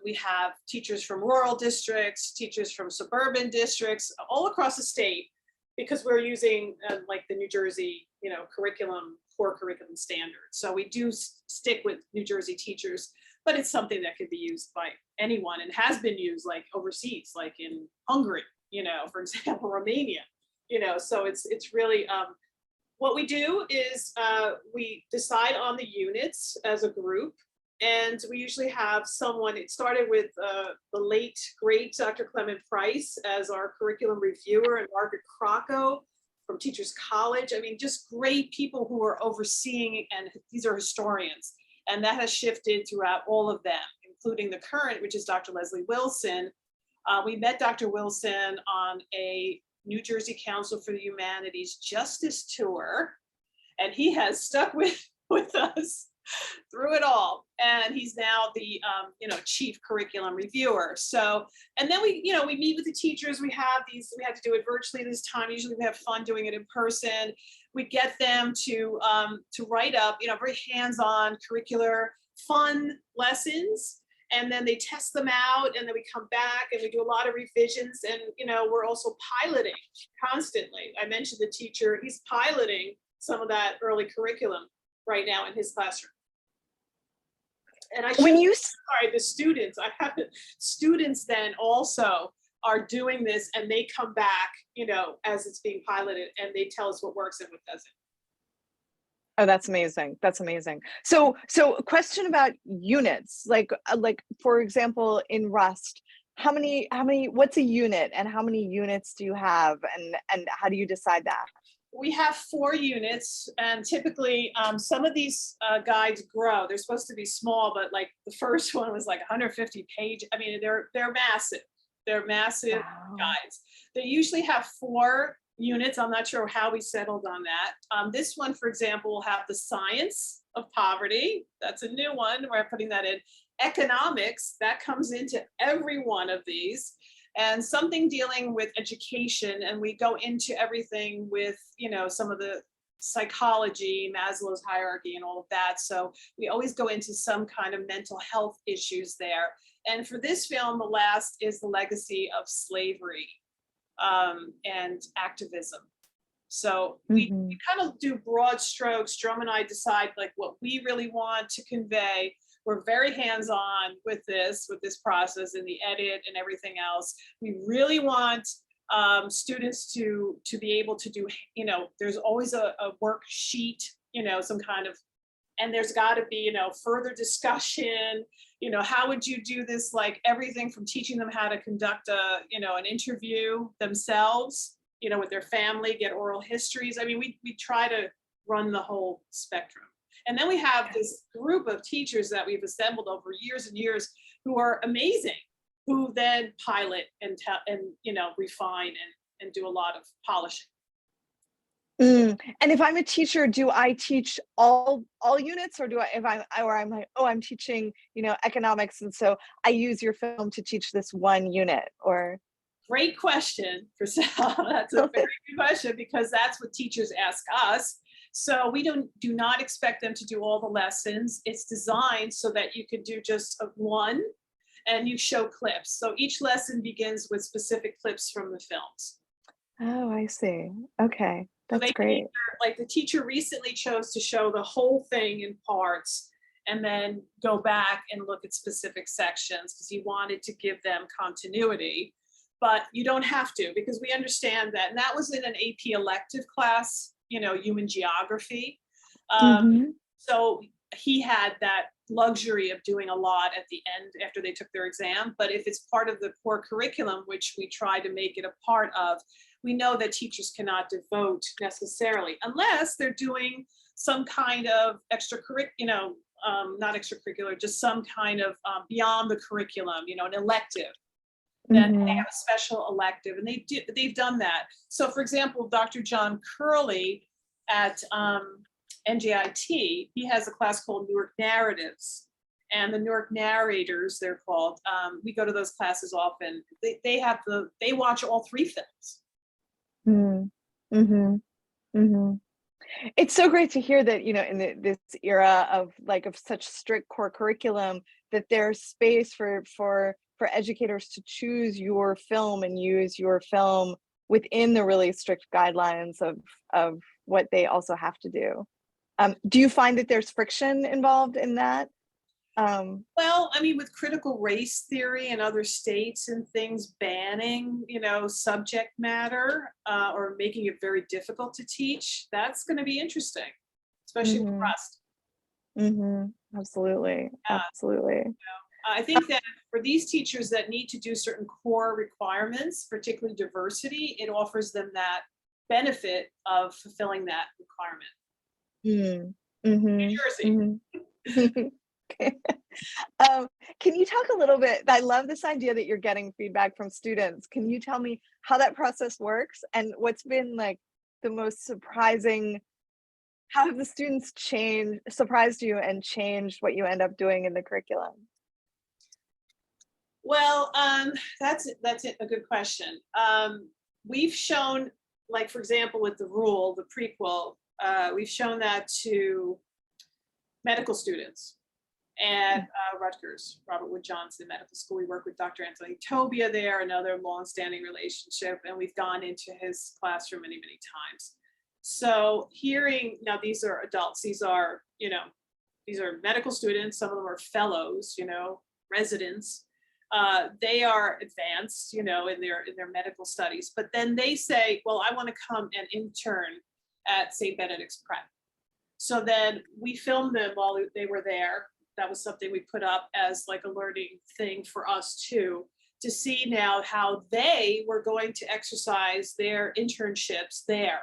We have teachers from rural districts, teachers from suburban districts, all across the state, because we're using like the New Jersey, you know, core curriculum standards. So we do stick with New Jersey teachers, but it's something that could be used by anyone and has been used like overseas, like in Hungary, you know, for example, Romania, you know. So it's really, what we do is we decide on the units as a group. And we usually have someone, it started with the late, great Dr. Clement Price as our curriculum reviewer, and Margaret Crocco from Teachers College. I mean, just great people who are overseeing, and these are historians. And that has shifted throughout all of them, including the current, which is Dr. Leslie Wilson. We met Dr. Wilson on a New Jersey Council for the Humanities Justice Tour, and he has stuck with us through it all, and he's now the you know, chief curriculum reviewer. So, and then we, you know, we meet with the teachers. We had to do it virtually this time. Usually we have fun doing it in person. We get them to write up, you know, very hands-on curricular fun lessons, and then they test them out, and then we come back and we do a lot of revisions. And you know, we're also piloting constantly. I mentioned the teacher, he's piloting some of that early curriculum right now in his classroom. And the students, I have students then also are doing this, and they come back, you know, as it's being piloted, and they tell us what works and what doesn't. Oh, that's amazing. That's amazing. So a question about units, like for example, in Rust, what's a unit, and how many units do you have, and how do you decide that? We have 4 units, and typically some of these guides grow. They're supposed to be small, but like the first one was like 150 pages. I mean, they're massive. They're massive guides. They usually have 4 units. I'm not sure how we settled on that. This one, for example, will have the science of poverty. That's a new one. We're putting that in. Economics, that comes into every one of these. And something dealing with education, and we go into everything with, you know, some of the psychology, Maslow's hierarchy and all of that. So we always go into some kind of mental health issues there. And for this film, the last is the legacy of slavery and activism. So we kind of do broad strokes. Jerome and I decide like what we really want to convey. We're very hands-on with this process and the edit and everything else. We really want students to be able to do, you know, there's always a worksheet, you know, some kind of, and there's got to be, you know, further discussion, you know, how would you do this? Like everything from teaching them how to conduct an interview themselves, you know, with their family, get oral histories. I mean, we try to run the whole spectrum. And then we have this group of teachers that we've assembled over years and years who are amazing, who then pilot and refine and do a lot of polishing. And if I'm a teacher, do I teach all units, or do I, I'm like, oh, I'm teaching, economics, and so I use your film to teach this one unit? Or great question, Priscilla. That's a very good question, because that's what teachers ask us. So we do not expect them to do all the lessons. It's designed so that you could do just one, and you show clips. So each lesson begins with specific clips from the films. Oh, I see. Okay, that's great. Like the teacher recently chose to show the whole thing in parts and then go back and look at specific sections because he wanted to give them continuity. But you don't have to, because we understand that. And that was in an AP elective class, human geography. So he had that luxury of doing a lot at the end after they took their exam. But if it's part of the core curriculum, which we try to make it a part of, we know that teachers cannot devote necessarily, unless they're doing some kind of extracurricular, not extracurricular, just some kind of beyond the curriculum, an elective. Then they have a special elective, and they've done that. So for example, Dr. John Curley at NJIT, he has a class called Newark Narratives, and the Newark Narrators, they're called. We go to those classes often. They watch all three films. It's so great to hear that, in this era of such strict core curriculum, that there's space for educators to choose your film and use your film within the really strict guidelines of what they also have to do. Do you find that there's friction involved in that? Well, I mean, with critical race theory and other states and things banning, subject matter or making it very difficult to teach, that's going to be interesting, especially with Rust. Absolutely. Absolutely. I think that for these teachers that need to do certain core requirements, particularly diversity, it offers them that benefit of fulfilling that requirement. New Jersey. Can you talk a little bit? I love this idea that you're getting feedback from students. Can you tell me how that process works and what's been the most surprising? How have the students surprised you and changed what you end up doing in the curriculum? Well, that's a good question. We've shown, for example, with the rule, the prequel, we've shown that to medical students at Rutgers, Robert Wood Johnson Medical School. We work with Dr. Anthony Tobia there, another longstanding relationship, and we've gone into his classroom many, many times. So now these are adults, these are medical students, some of them are fellows, residents. They are advanced, in their medical studies, but then they say, well, I want to come and intern at St. Benedict's Prep. So then we filmed them while they were there. That was something we put up as a learning thing for us too, to see now how they were going to exercise their internships there,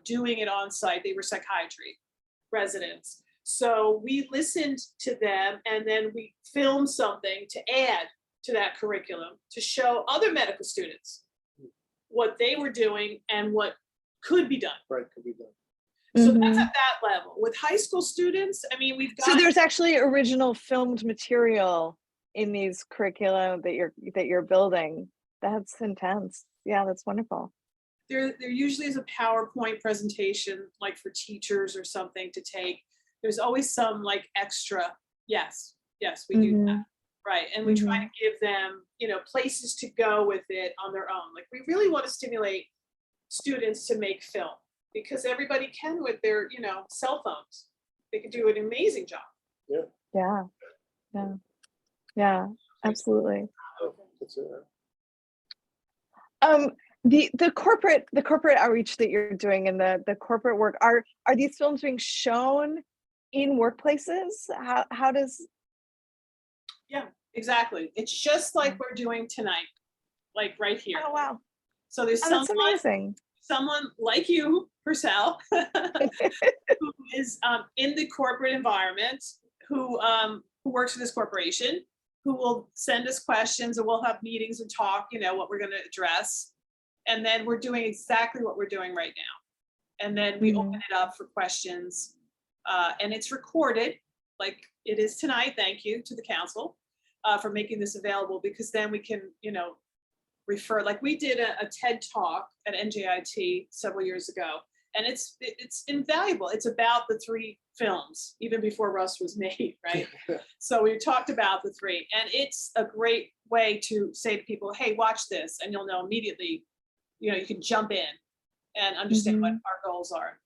doing it on site. They were psychiatry residents. So we listened to them, and then we filmed something to add to that curriculum to show other medical students what they were doing and what could be done. Right, could be done. So that's at that level. With high school students, I mean, we've got. So there's actually original filmed material in these curriculum that you're building. That's intense. Yeah, that's wonderful. There usually is a PowerPoint presentation, for teachers or something to take. There's always some extra. Yes, we do that. Right. And we try to give them, places to go with it on their own. We really want to stimulate students to make film, because everybody can with their, cell phones. They could do an amazing job. Yeah, absolutely. The corporate outreach that you're doing and the corporate work, are these films being shown in workplaces? How does? Yeah, exactly. It's just like we're doing tonight, right here. Oh wow! So there's that's amazing. someone like you, Purcell, who is in the corporate environment, who works for this corporation, who will send us questions, and we'll have meetings and talk, what we're going to address. And then we're doing exactly what we're doing right now. And then we open it up for questions, and it's recorded like it is tonight. Thank you to the council for making this available, because then we can, refer, like we did a TED talk at NJIT several years ago, and it's invaluable. It's about the 3 films, even before Rust was made, right? So we talked about the 3, and it's a great way to say to people, hey, watch this, and you'll know immediately, you can jump in and understand what our goals are.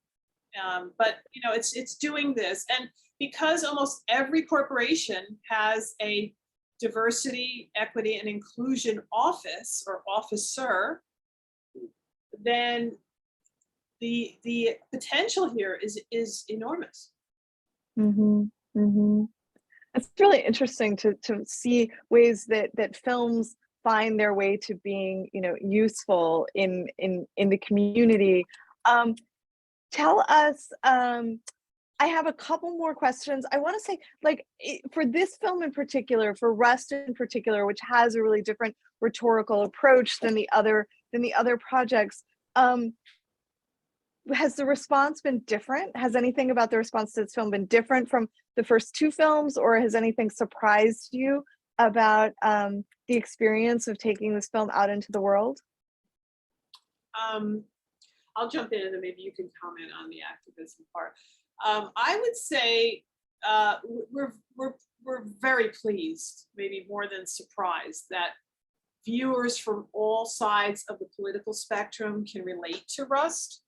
But it's doing this, and because almost every corporation has a diversity, equity, and inclusion office or officer, then the potential here is enormous. It's really interesting to see ways that films find their way to being, useful in the community. Tell us, I have a couple more questions. I want to say, for this film in particular, for Rust in particular, which has a really different rhetorical approach than the other projects, has the response been different? Has anything about the response to this film been different from the first 2 films, or has anything surprised you about the experience of taking this film out into the world? I'll jump in, and then maybe you can comment on the activism part. I would say we're very pleased, maybe more than surprised, that viewers from all sides of the political spectrum can relate to Rust.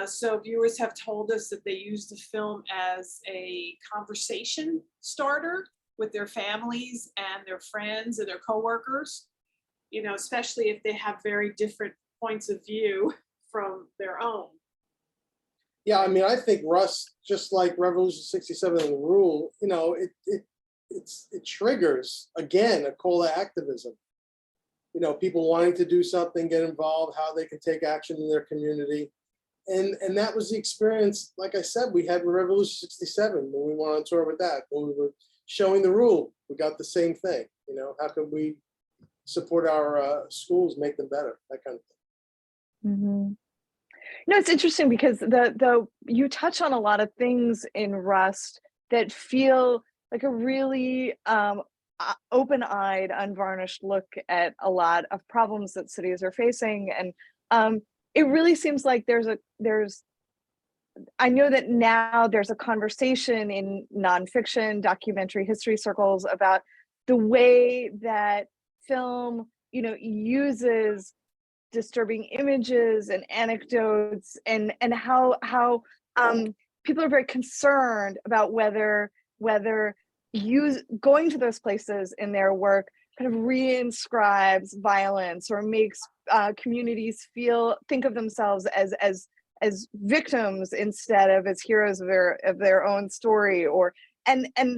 So viewers have told us that they use the film as a conversation starter with their families and their friends and their coworkers, especially if they have very different points of view from their own. Yeah, I mean, I think Rust, just like Revolution 67 and the Rule, it triggers, again, a call to activism. People wanting to do something, get involved, how they can take action in their community. And that was the experience, like I said, we had with Revolution 67 when we went on tour with that. When we were showing the Rule, we got the same thing. How can we support our schools, make them better, that kind of thing. No, it's interesting because you touch on a lot of things in Rust that feel like a really open-eyed, unvarnished look at a lot of problems that cities are facing, and it really seems like I know that now there's a conversation in nonfiction, documentary history circles about the way that film, uses disturbing images and anecdotes, and how people are very concerned about whether going to those places in their work kind of reinscribes violence or makes communities think of themselves as victims instead of as heroes of their own story. And I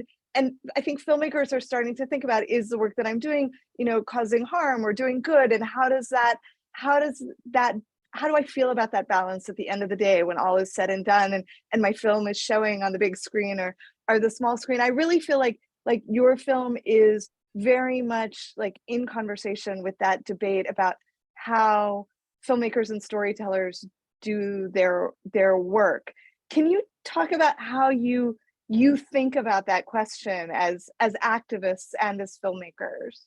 think filmmakers are starting to think about, is the work that I'm doing, causing harm or doing good, and how do I feel about that balance at the end of the day when all is said and done, and my film is showing on the big screen or the small screen? I really feel like your film is very much in conversation with that debate about how filmmakers and storytellers do their work. Can you talk about how you think about that question as activists and as filmmakers?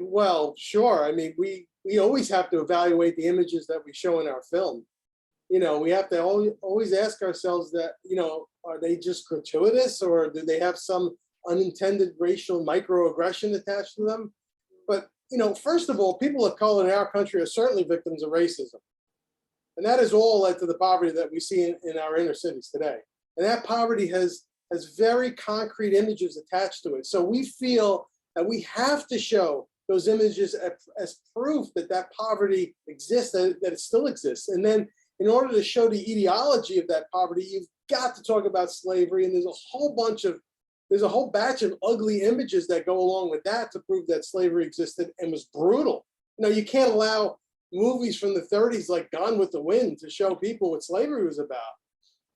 Well, sure. I mean, we always have to evaluate the images that we show in our film. We have to always ask ourselves that, are they just gratuitous, or do they have some unintended racial microaggression attached to them? But, first of all, people of color in our country are certainly victims of racism. And that has all led to the poverty that we see in our inner cities today. And that poverty has very concrete images attached to it. So we feel that we have to show those images as proof that poverty exists, that it still exists. And then in order to show the etiology of that poverty, you've got to talk about slavery. And there's a whole batch of ugly images that go along with that to prove that slavery existed and was brutal. You can't allow movies from the 30s like Gone with the Wind to show people what slavery was about.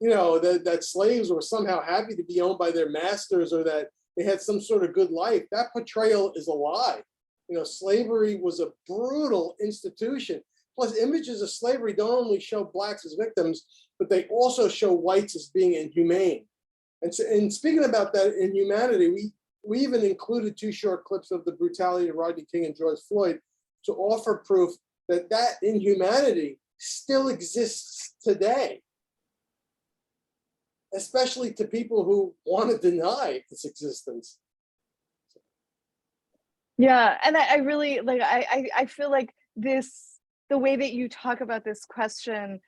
You know, that slaves were somehow happy to be owned by their masters, or that they had some sort of good life. That portrayal is a lie. You know, slavery was a brutal institution. Plus, images of slavery don't only show blacks as victims, but they also show whites as being inhumane. And so, and speaking about that inhumanity, we even included 2 short clips of the brutality of Rodney King and George Floyd to offer proof that that inhumanity still exists today, especially to people who want to deny its existence. Yeah, and I really like, I feel like this, the way that you talk about this question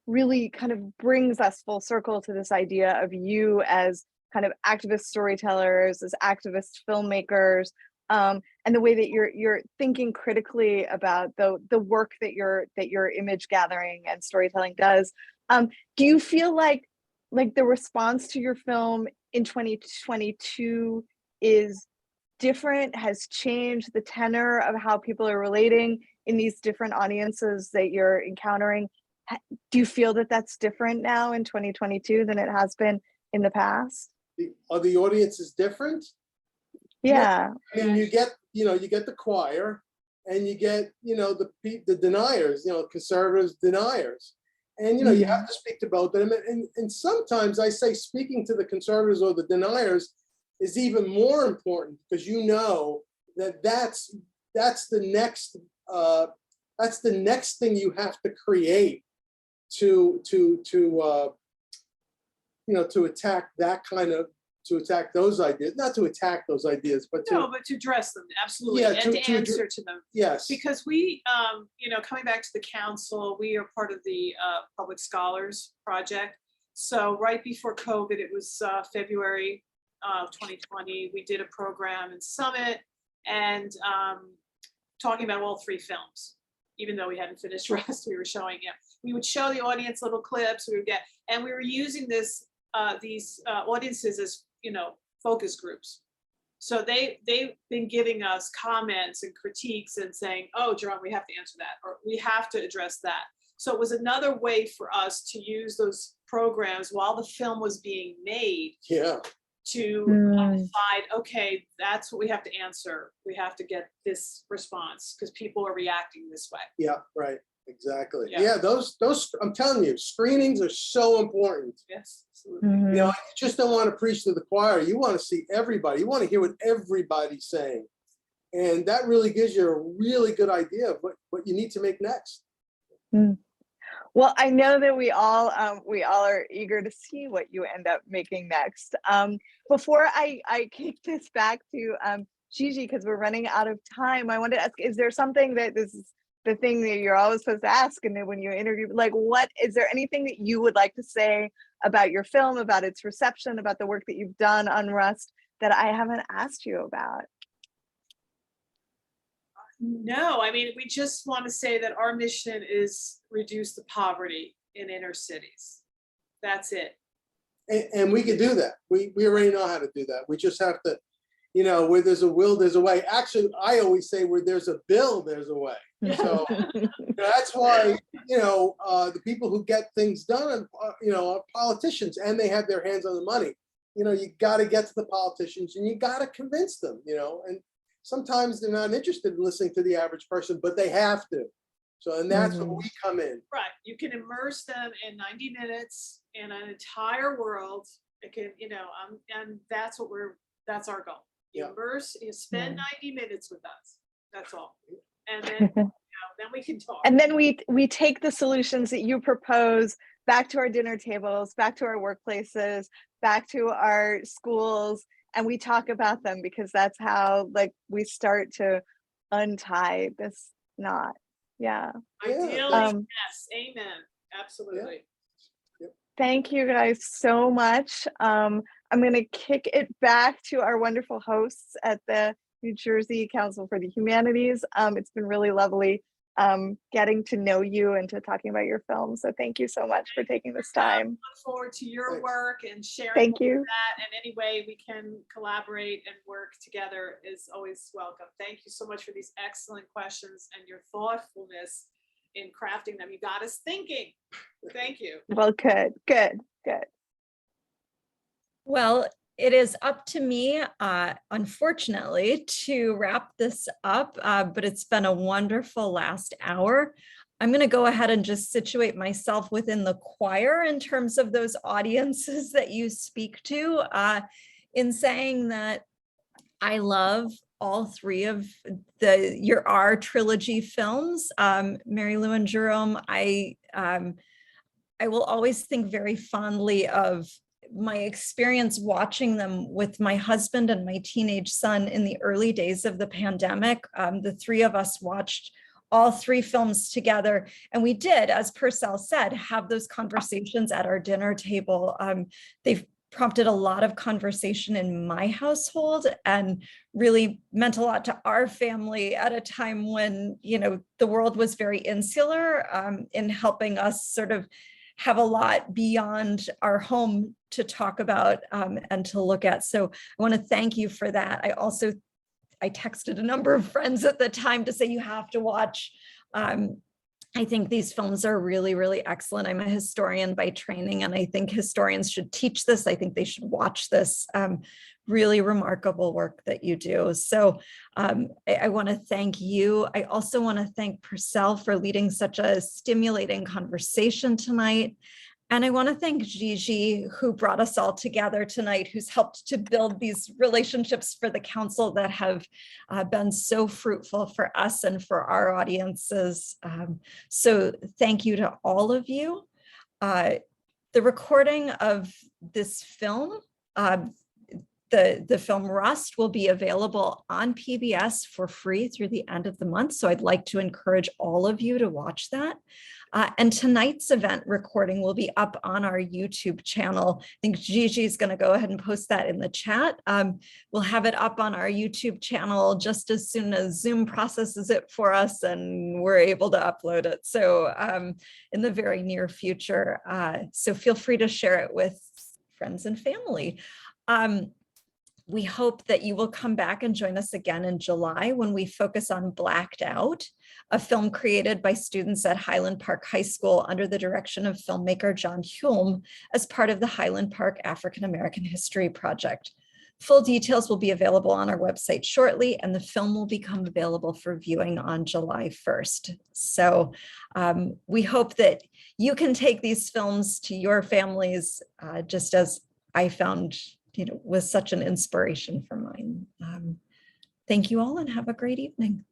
really kind of brings us full circle to this idea of you as kind of activist storytellers, as activist filmmakers, and the way that you're thinking critically about the work that your image gathering and storytelling does. Do you feel like the response to your film in 2022 is different, has changed the tenor of how people are relating in these different audiences that you're encountering? Do you feel that that's different now in 2022 than it has been in the past? Are the audiences different? Yeah. I mean, you get the choir, and you get, the deniers, conservatives, deniers. And, you have to speak to both of them. And sometimes I say speaking to the conservatives or the deniers is even more important, because that's the next thing you have to create to attack that kind of, to attack those ideas, not to attack those ideas, but to address them, absolutely, yeah, and to answer to them. Yes. Because we, coming back to the council, we are part of the Public Scholars Project. So right before COVID, it was February 2020, we did a program in Summit, and talking about all 3 films. Even though we hadn't finished rest, we were showing it. We would show the audience little clips. We were using these audiences as focus groups. So they've been giving us comments and critiques and saying, "Oh, Jerome, we have to answer that," or "We have to address that." So it was another way for us to use those programs while the film was being made. Yeah. To decide, okay, that's what we have to answer. We have to get this response because people are reacting this way. Yeah, right. Exactly. Yeah. Yeah, those I'm telling you, screenings are so important. Yes, absolutely. You just don't want to preach to the choir. You want to see everybody. You want to hear what everybody's saying. And that really gives you a really good idea of what you need to make next. Well, I know that we all are eager to see what you end up making next. Before I kick this back to Gigi, because we're running out of time, I wanted to ask, is there something that, this is the thing that you're always supposed to ask, and then when you interview, like, what is there anything that you would like to say about your film, about its reception, about the work that you've done on Rust that I haven't asked you about? No, I mean, we just want to say that our mission is reduce the poverty in inner cities. That's it. And we can do that. We already know how to do that. We just have to, where there's a will, there's a way. Actually, I always say where there's a bill, there's a way. So that's why, the people who get things done, are politicians, and they have their hands on the money. You got to get to the politicians, and you got to convince them, and sometimes they're not interested in listening to the average person, but they have to. So, and that's where we come in. Right. You can immerse them in 90 minutes in an entire world. It can, and that's our goal. You immerse, you spend 90 minutes with us. That's all. And then, then we can talk. And then we take the solutions that you propose back to our dinner tables, back to our workplaces, back to our schools, and we talk about them, because that's how we start to untie this knot. Yeah. Ideally, yes. Amen. Absolutely. Yeah. Thank you guys so much. I'm going to kick it back to our wonderful hosts at the New Jersey Council for the Humanities. It's been really lovely getting to know you and to talking about your film. So thank you so much for taking this time. Look forward to your work and sharing Thank you. that, and any way we can collaborate and work together is always welcome. Thank you so much for these excellent questions and your thoughtfulness in crafting them. You got us thinking. Thank you. Well, good. Well, it is up to me, unfortunately, to wrap this up, but it's been a wonderful last hour. I'm going to go ahead and just situate myself within the choir in terms of those audiences that you speak to, in saying that I love all three of our trilogy films, Marylou and Jerome. I will always think very fondly of my experience watching them with my husband and my teenage son in the early days of the pandemic. The three of us watched all three films together, and we did, as Purcell said, have those conversations at our dinner table. They've prompted a lot of conversation in my household and really meant a lot to our family at a time when, the world was very insular, in helping us sort of have a lot beyond our home to talk about and to look at. So I want to thank you for that. I texted a number of friends at the time to say, you have to watch. I think these films are really, really excellent. I'm a historian by training, and I think historians should teach this. I think they should watch this. Really remarkable work that you do. So I want to thank you. I also want to thank Purcell for leading such a stimulating conversation tonight. And I want to thank Gigi, who brought us all together tonight, who's helped to build these relationships for the council that have been so fruitful for us and for our audiences. So thank you to all of you. The recording of this film, the film Rust, will be available on PBS for free through the end of the month. So I'd like to encourage all of you to watch that. And tonight's event recording will be up on our YouTube channel. I think Gigi is going to go ahead and post that in the chat. We'll have it up on our YouTube channel just as soon as Zoom processes it for us and we're able to upload it. So in the very near future. So feel free to share it with friends and family. We hope that you will come back and join us again in July when we focus on Blacked Out, a film created by students at Highland Park High School under the direction of filmmaker John Hulme as part of the Highland Park African American History Project. Full details will be available on our website shortly, and the film will become available for viewing on July 1st. So we hope that you can take these films to your families, just as I found was such an inspiration for mine. Thank you all and have a great evening.